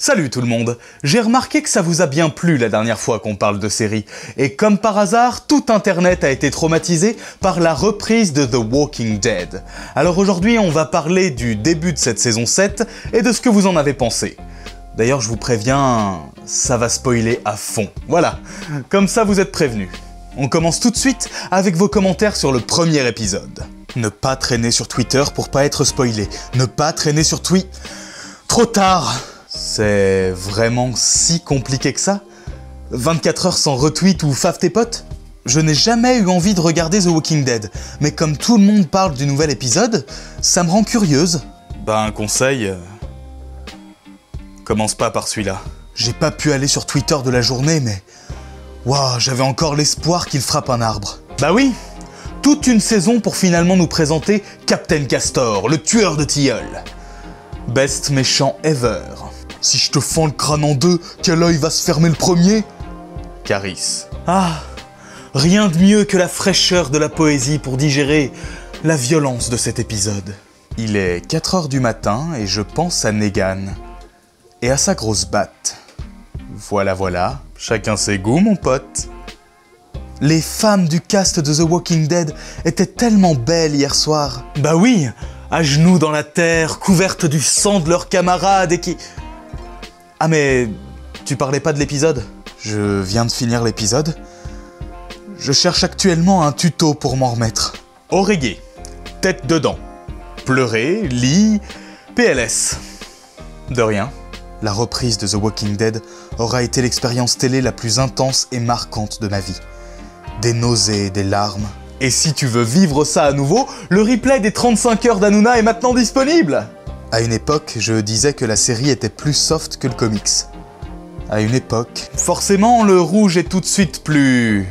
Salut tout le monde. J'ai remarqué que ça vous a bien plu la dernière fois qu'on parle de série, et comme par hasard, tout internet a été traumatisé par la reprise de The Walking Dead. Alors aujourd'hui, on va parler du début de cette saison 7 et de ce que vous en avez pensé. D'ailleurs, je vous préviens, ça va spoiler à fond. Voilà, comme ça vous êtes prévenus. On commence tout de suite avec vos commentaires sur le premier épisode. Ne pas traîner sur Twitter pour pas être spoilé. Ne pas traîner sur Trop tard. C'est vraiment si compliqué que ça? 24 heures sans retweet ou fave tes potes? Je n'ai jamais eu envie de regarder The Walking Dead, mais comme tout le monde parle du nouvel épisode, ça me rend curieuse. Bah un conseil... Commence pas par celui-là. J'ai pas pu aller sur Twitter de la journée, mais... Waouh, j'avais encore l'espoir qu'il frappe un arbre. Bah oui, toute une saison pour finalement nous présenter Captain Castor, le tueur de tilleuls. Best méchant ever. Si je te fends le crâne en deux, quel œil va se fermer le premier? Caris. Ah, rien de mieux que la fraîcheur de la poésie pour digérer la violence de cet épisode. Il est 4 heures du matin et je pense à Negan. Et à sa grosse batte. Voilà, chacun ses goûts mon pote. Les femmes du cast de The Walking Dead étaient tellement belles hier soir. Bah oui, à genoux dans la terre, couvertes du sang de leurs camarades et qui... Ah mais... tu parlais pas de l'épisode? Je viens de finir l'épisode. Je cherche actuellement un tuto pour m'en remettre. Oreiller, tête dedans. Pleurer, lit, PLS. De rien. La reprise de The Walking Dead aura été l'expérience télé la plus intense et marquante de ma vie. Des nausées, des larmes. Et si tu veux vivre ça à nouveau, le replay des 35 heures d'Hanouna est maintenant disponible! À une époque, je disais que la série était plus soft que le comics. À une époque... Forcément, le rouge est tout de suite plus...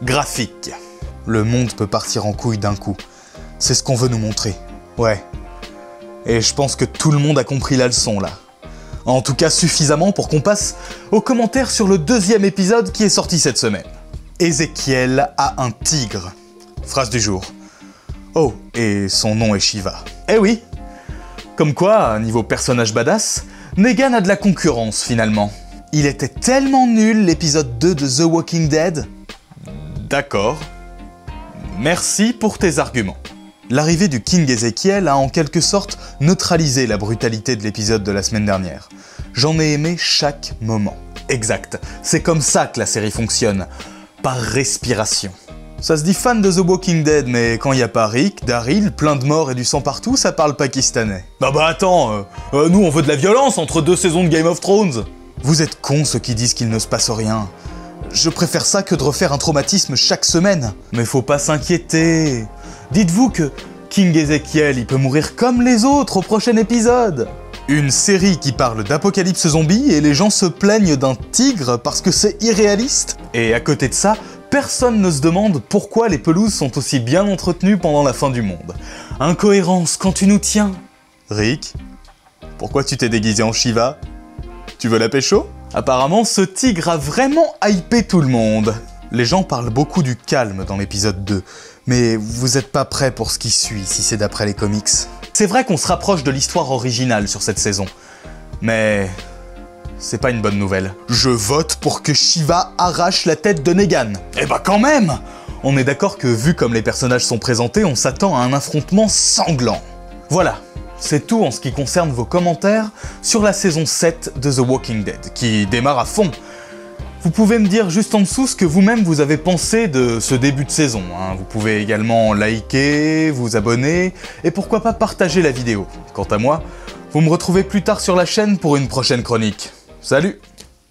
graphique. Le monde peut partir en couille d'un coup. C'est ce qu'on veut nous montrer. Ouais. Et je pense que tout le monde a compris la leçon, là. En tout cas, suffisamment pour qu'on passe aux commentaires sur le deuxième épisode qui est sorti cette semaine. Ézéchiel a un tigre. Phrase du jour. Oh, et son nom est Shiva. Eh oui! Comme quoi, niveau personnage badass, Negan a de la concurrence finalement. Il était tellement nul l'épisode 2 de The Walking Dead. D'accord. Merci pour tes arguments. L'arrivée du King Ézéchiel a en quelque sorte neutralisé la brutalité de l'épisode de la semaine dernière. J'en ai aimé chaque moment. Exact, c'est comme ça que la série fonctionne, par respiration. Ça se dit fan de The Walking Dead, mais quand il y a pas Rick, Daryl, plein de morts et du sang partout, ça parle pakistanais. Bah attends, nous on veut de la violence entre 2 saisons de Game of Thrones. Vous êtes cons ceux qui disent qu'il ne se passe rien. Je préfère ça que de refaire un traumatisme chaque semaine. Mais faut pas s'inquiéter. Dites-vous que King Ézéchiel, il peut mourir comme les autres au prochain épisode. Une série qui parle d'apocalypse zombie et les gens se plaignent d'un tigre parce que c'est irréaliste. Et à côté de ça, personne ne se demande pourquoi les pelouses sont aussi bien entretenues pendant la fin du monde. Incohérence quand tu nous tiens. Rick, pourquoi tu t'es déguisé en Shiva? Tu veux la pécho? Apparemment, ce tigre a vraiment hypé tout le monde. Les gens parlent beaucoup du calme dans l'épisode 2, mais vous êtes pas prêts pour ce qui suit si c'est d'après les comics. C'est vrai qu'on se rapproche de l'histoire originale sur cette saison, mais c'est pas une bonne nouvelle. Je vote pour que Shiva arrache la tête de Negan. Eh bah quand même! On est d'accord que vu comme les personnages sont présentés, on s'attend à un affrontement sanglant. Voilà, c'est tout en ce qui concerne vos commentaires sur la saison 7 de The Walking Dead, qui démarre à fond. Vous pouvez me dire juste en dessous ce que vous-même vous avez pensé de ce début de saison. Vous pouvez également liker, vous abonner, et pourquoi pas partager la vidéo. Quant à moi, vous me retrouvez plus tard sur la chaîne pour une prochaine chronique. Salut!